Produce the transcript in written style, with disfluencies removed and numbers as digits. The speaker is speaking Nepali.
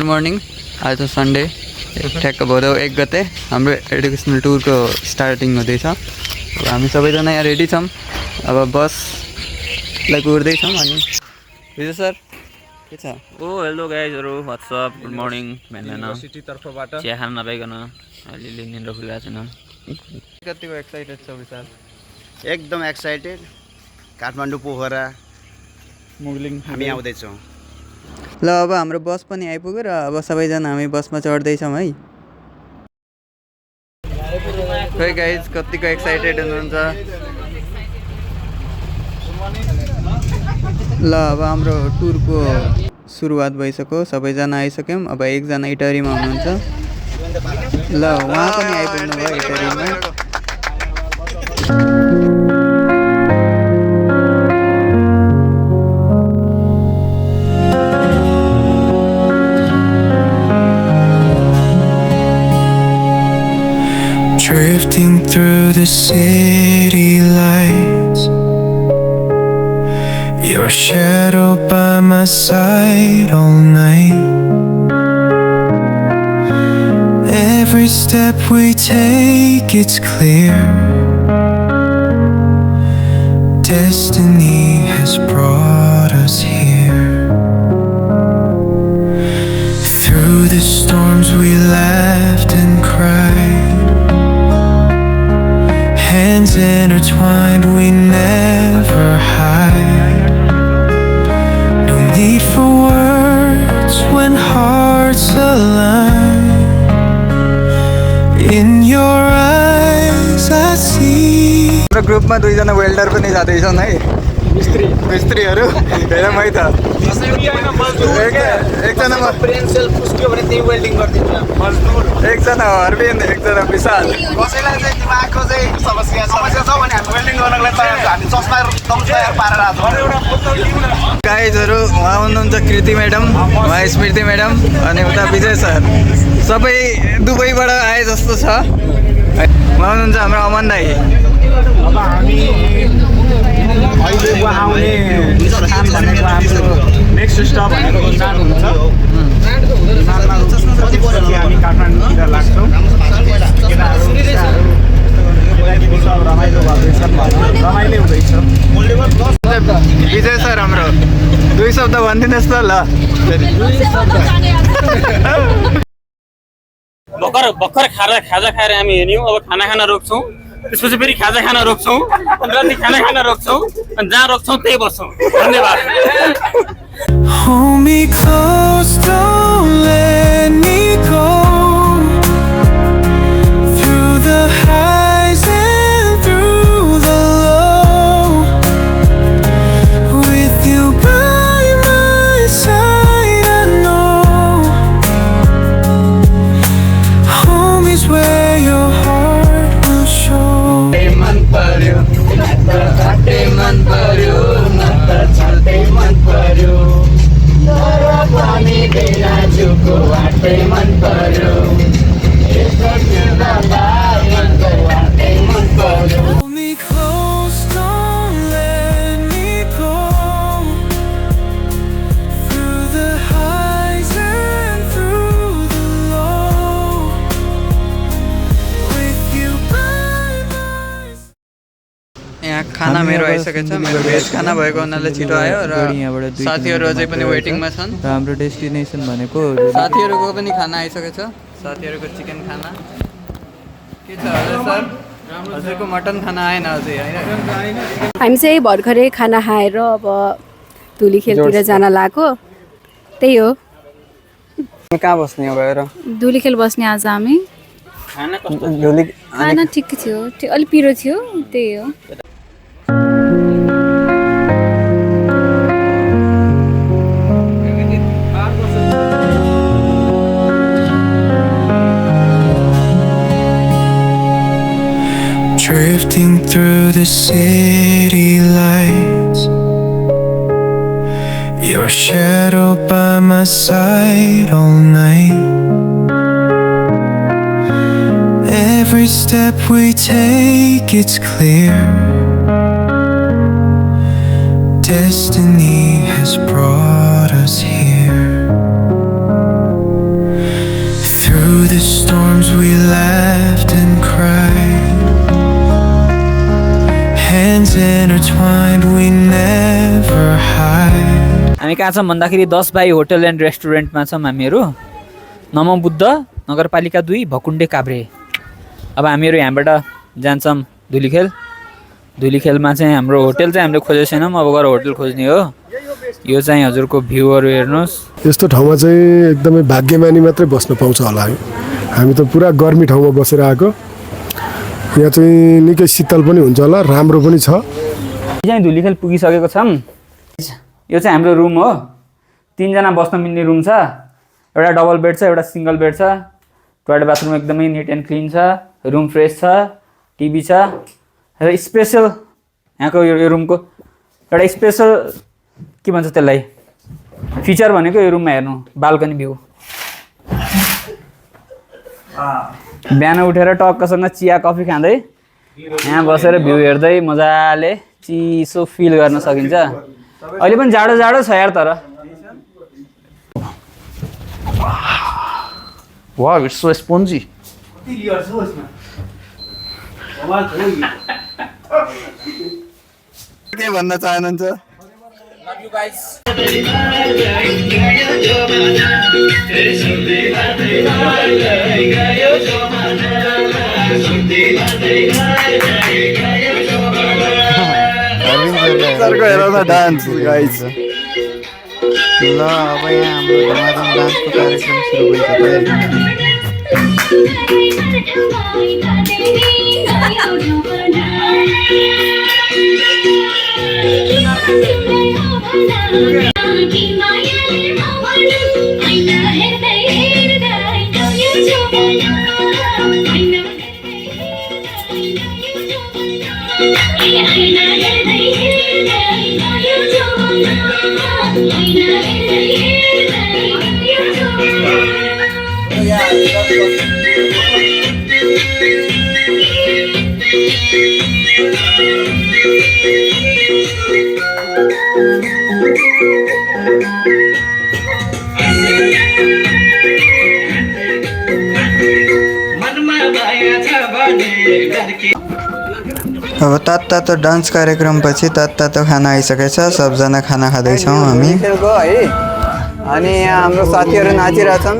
मर्निङ। आज सन्डे ठ्याक्क भदौ 1 गते हाम्रो एडुकेसनल टुरको स्टार्टिङ हुँदैछ। हामी सबैजना यहाँ रेडी छौँ। अब बसलाई कुर्दैछौँ। अनि विजय सर के छ? हेलो गाइजहरु, व्हाट्सअप, गुड मर्निङ। बिहान सिटी तर्फबाट चिया खान नपाइकन अलिअलि निन्द्रा खुलिरहेको छैन। कतिको एक्साइटेड छ विशाल? एकदम एक्साइटेड। काठमाडौँ पोखरा मुगलिङ हामी आउँदैछौँ। ल अब हाम्रो बस पनि आइपुग्यो र अब सबैजना हामी बसमा चढ्दैछौँ है। खै गाइज कतिको एक्साइटेड हुनुहुन्छ? ल अब हाम्रो टुरको सुरुवात भइसक्यो। सबैजना आइसक्यौँ। अब एकजना इटरीमा हुनुहुन्छ। ल उहाँ पनि आइपुग्नु भयो इटरीमा। Drifting through the city lights, your shadow by my side all night. Every step we take, it's clear. Destiny has brought us here. Through the storms we laughed and cried, hands intertwined, we never hide. No need for words when hearts align. In your eyes I see. हाम्रो ग्रुपमा दुईजना वेल्डर पनि जाँदैछन् है। मिस्त्रीहरू हेर मै त एकजना एकजना हर्बिन, एकजना विशाल। कसैलाई चाहिँ दिमागको चाहिँ समस्या छ भने हामी वेल्डिङ गर्नलाई तयार छ। हामी चस्मा एकदम तयार पारेर आएको। गाइजहरू उहाँ हुनुहुन्छ कृति म्याडम, उहाँ स्मृति म्याडम, अनि उता विजय सर। सबै दुबईबाट आए जस्तो छ। उहाँ हुनुहुन्छ हाम्रो अमन दाई। अब हामी अहिले आउने स्थान भनेको हाम्रो नेक्स्ट स्टप भनेको इमान हुन्छ। इमानमा रुकेपछि हामी काठमाडौँतिर लाग्छौँ। केटाहरू सब रमाइलो गर्दैछ, रमाइलो हुँदैछ। विजय सर हाम्रो 2 शब्द भनिदिनुहोस् त ल। भर्खर खाजा खाएर हामी हिँड्यौँ। अब खाना खान रोक्छौँ, त्यसपछि फेरि खाजा खान रोक्छौँ, अनि राति खाना खान रोक्छौँ, अनि जहाँ रोक्छौँ त्यही बस्छौँ। धन्यवाद। Hold me close, don't let me go. Through the highs and through the low, with you by my side, I know home is where your heart will show. मन पर्यो घाटे मन पर्यो न त छाटे मन पर्यो तर पनि बिना जुको घाटे मन पर्यो यसो जिउँदा मनको घाटे मन पर्यो। Hold me close, don't let me go. Through the highs and through the low, with you by my side. यहाँ खाना मेरो आइसकेको छ। मेरो भेज खाना भएको हुनाले छिटो आयो र साथीहरू अझै पनि वेटिङमा छन्। र हाम्रो डेस्टिनेसन भनेको साथीहरूको पनि खाना आइसकेको छ। साथीहरूको चिकन खाना के छ हजुर सर? हजुरको मटन खाना आएन अझै होइन? हामी चाहिँ भर्खरै खाना खाएर अब धुलीखेलतिर जान लाग्यो। त्यही हो, कहाँ बस्ने हो गएर? धुलीखेल बस्ने आज हामी। खाना ठिक थियो, अलिक पिरो थियो, त्यही हो। Drifting through the city lights, your shadow by my side all night. Every step we take, it's clear. Destiny has brought us here. storms we laughed and cried. Hands intertwined, we never hide. हामी कहाँ छौँ भन्दाखेरि 10 भाइ होटल एन्ड रेस्टुरेन्टमा छौँ हामीहरू। नमो बुद्ध नगरपालिका 2 भकुण्डे काभ्रे। अब हामीहरू यहाँबाट जान्छौँ धुलीखेलमा चाहिँ हाम्रो होटल चाहिँ हामीले खोजेको छैनौँ, अब गएर होटल खोज्ने हो। यो चाहिँ हजुरको भ्यूहरू हेर्नुहोस्। यस्तो ठाउँमा चाहिँ एकदमै भाग्यमानी मात्रै बस्न पाउँछ होला है। हामी त पुरा गर्मी ठाउँमा बसेर आएको। यहाँ चाहिँ निकै शीतल पनि हुन्छ होला, राम्रो पनि छ। चाहिँ धुलीखेल पुगिसकेको छौँ। यो चाहिँ हाम्रो रुम हो। 3 जना बस्न मिल्ने रुम छ। एउटा डबल बेड छ, एउटा सिङ्गल बेड छ। टोयलेट बाथरुम एकदमै निट एन्ड क्लिन छ। रुम फ्रेस छ, टिभी छ र स्पेसल यहाँको यो रुमको एउटा स्पेसल के भन्छ त्यसलाई फिचर भनेको यो रुममा हेर्नु बाल्कनी भ्यू। बिहान उठेर टक्कसँग चिया कफी खाँदै यहाँ बसेर भ्यू हेर्दै मजाले चिसो फिल गर्न सकिन्छ। अहिले पनि जाडो जाडो छ यार, तर Wow, it's so spongy. के भन्न चाहनुहुन्छ? सरको हेर न डान्स गाइस। ल अब यहाँ हाम्रो धमाधम डान्सको कार्यक्रम सुरु भइसक्यो। अब तातो डान्स कार्यक्रम पछि तातो खाना आइसकेको छ। सबजना खाना खाँदैछौँ हामी है। अनि यहाँ हाम्रो साथीहरू नाचिरहेछन्।